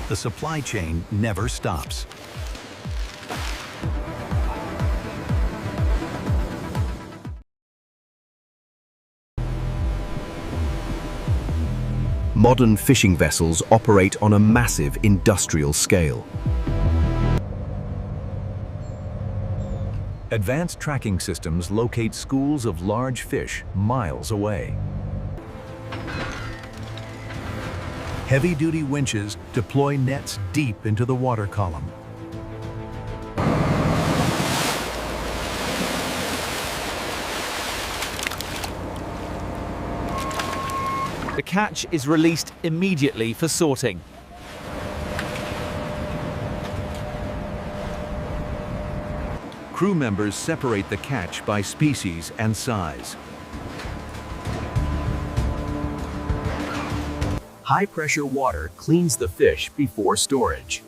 The supply chain never stops. Modern fishing vessels operate on a massive industrial scale. Advanced tracking systems locate schools of large fish miles away. Heavy-duty winches deploy nets deep into the water column. The catch is released immediately for sorting. Crew members separate the catch by species and size. High-pressure water cleans the fish before storage.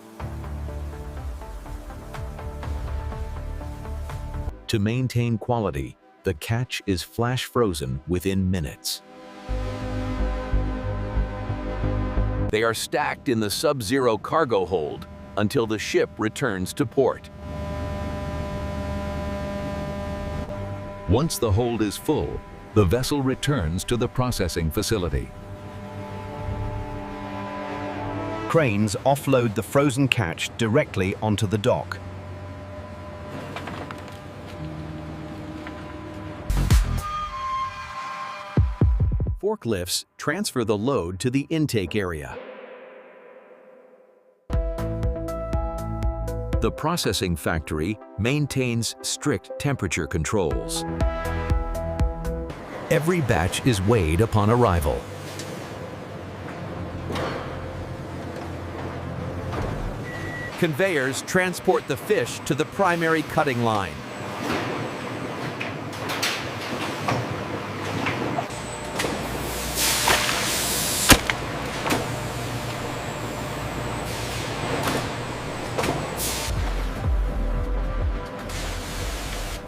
To maintain quality, the catch is flash frozen within minutes. They are stacked in the sub-zero cargo hold until the ship returns to port. Once the hold is full, the vessel returns to the processing facility. Cranes offload the frozen catch directly onto the dock. Forklifts transfer the load to the intake area. The processing factory maintains strict temperature controls. Every batch is weighed upon arrival. Conveyors transport the fish to the primary cutting line.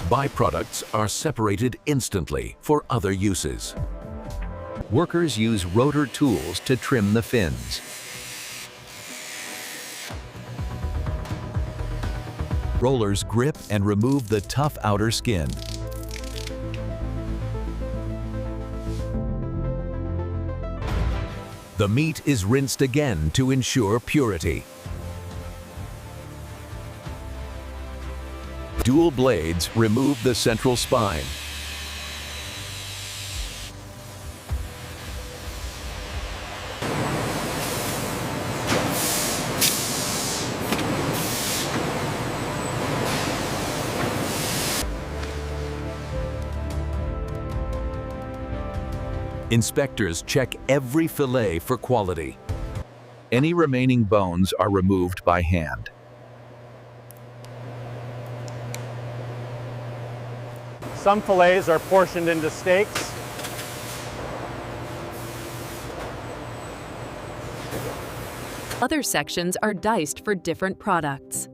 Byproducts are separated instantly for other uses. Workers use rotor tools to trim the fins. Rollers grip and remove the tough outer skin. The meat is rinsed again to ensure purity. Dual blades remove the central spine. Inspectors check every fillet for quality. Any remaining bones are removed by hand. Some fillets are portioned into steaks. Other sections are diced for different products.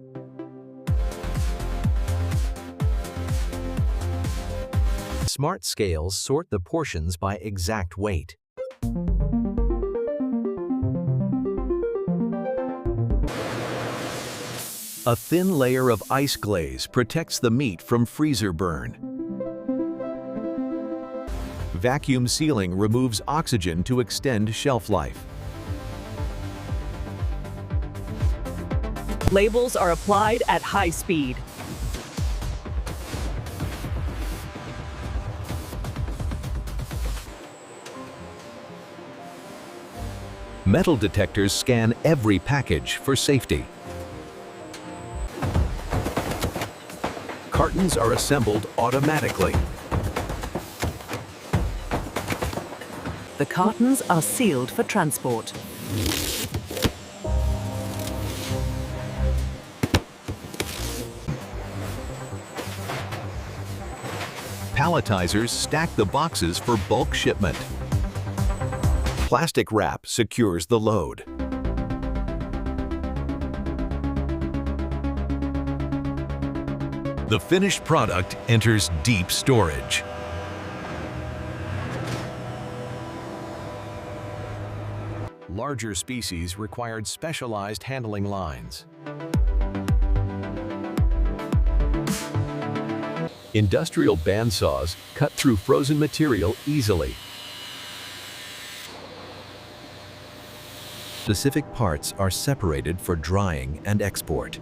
Smart scales sort the portions by exact weight. A thin layer of ice glaze protects the meat from freezer burn. Vacuum sealing removes oxygen to extend shelf life. Labels are applied at high speed. Metal detectors scan every package for safety. Cartons are assembled automatically. The cartons are sealed for transport. Palletizers stack the boxes for bulk shipment. Plastic wrap secures the load. The finished product enters deep storage. Large larger species required specialized handling lines. Industrial bandsaws cut through frozen material easily. Specific parts are separated for drying and export.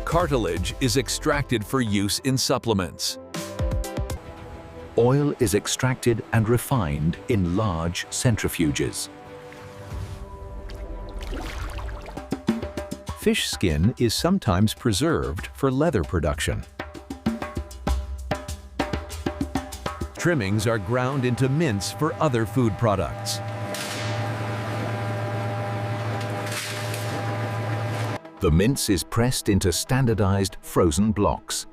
Cartilage is extracted for use in supplements. Oil is extracted and refined in large centrifuges. Fish skin is sometimes preserved for leather production. Trimmings are ground into mince for other food products. The mince is pressed into standardized frozen blocks.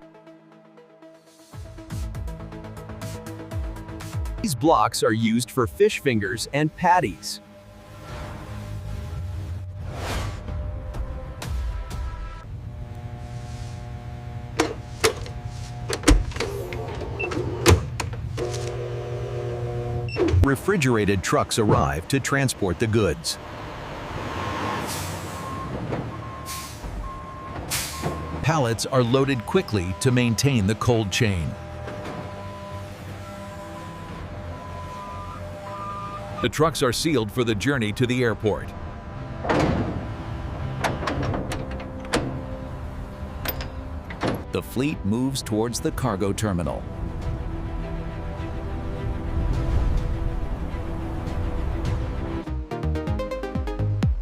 These blocks are used for fish fingers and patties. Refrigerated trucks arrive to transport the goods. Pallets are loaded quickly to maintain the cold chain. The trucks are sealed for the journey to the airport. The fleet moves towards the cargo terminal.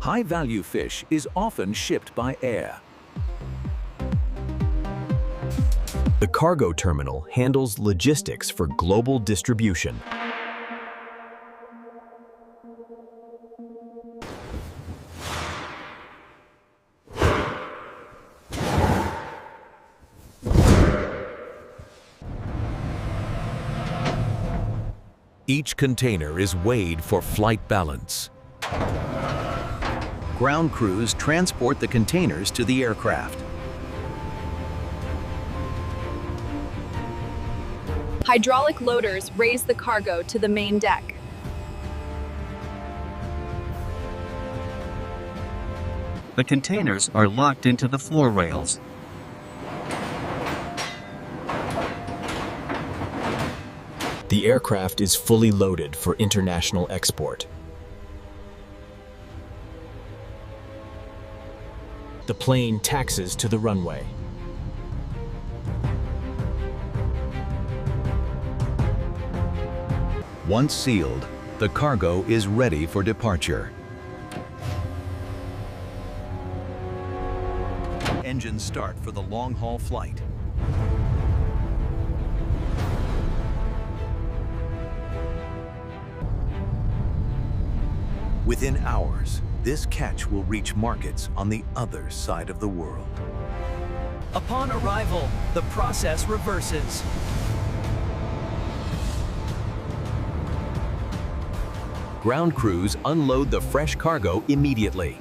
High-value fish is often shipped by air. The cargo terminal handles logistics for global distribution. Each container is weighed for flight balance. Ground crews transport the containers to the aircraft. Hydraulic loaders raise the cargo to the main deck. The containers are locked into the floor rails. The aircraft is fully loaded for international export. The plane taxis to the runway. Once sealed, the cargo is ready for departure. Engines start for the long-haul flight. Within hours, this catch will reach markets on the other side of the world. Upon arrival, the process reverses. Ground crews unload the fresh cargo immediately.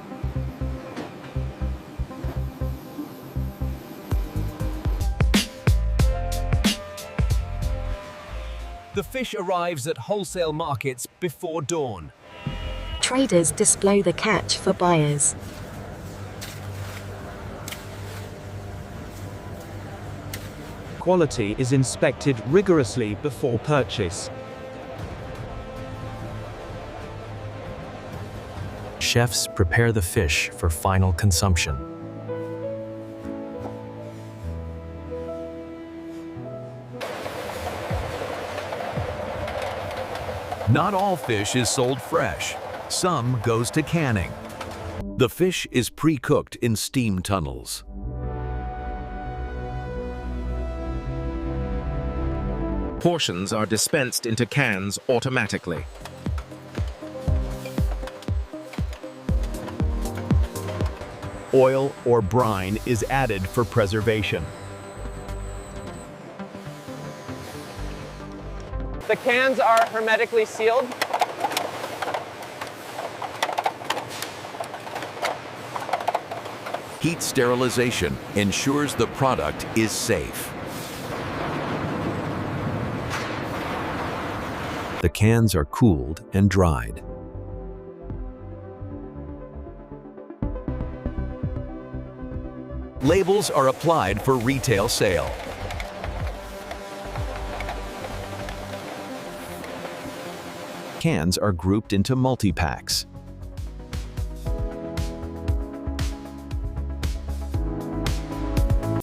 The fish arrives at wholesale markets before dawn. Traders display the catch for buyers. Quality is inspected rigorously before purchase. Chefs prepare the fish for final consumption. Not all fish is sold fresh. Some goes to canning. The fish is pre-cooked in steam tunnels. Portions are dispensed into cans automatically. Oil or brine is added for preservation. The cans are hermetically sealed. Heat sterilization ensures the product is safe. The cans are cooled and dried. Labels are applied for retail sale. Cans are grouped into multi-packs.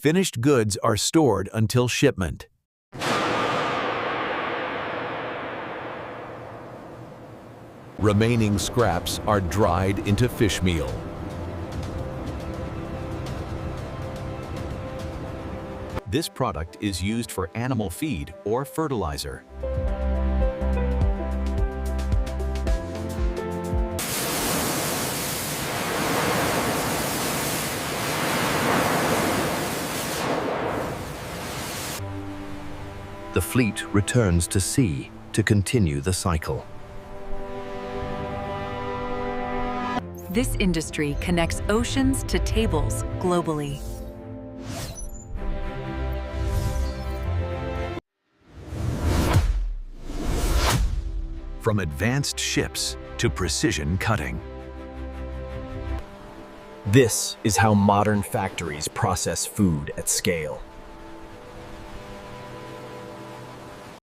Finished goods are stored until shipment. Remaining scraps are dried into fish meal. This product is used for animal feed or fertilizer. The fleet returns to sea to continue the cycle. This industry connects oceans to tables globally. From advanced ships to precision cutting. This is how modern factories process food at scale.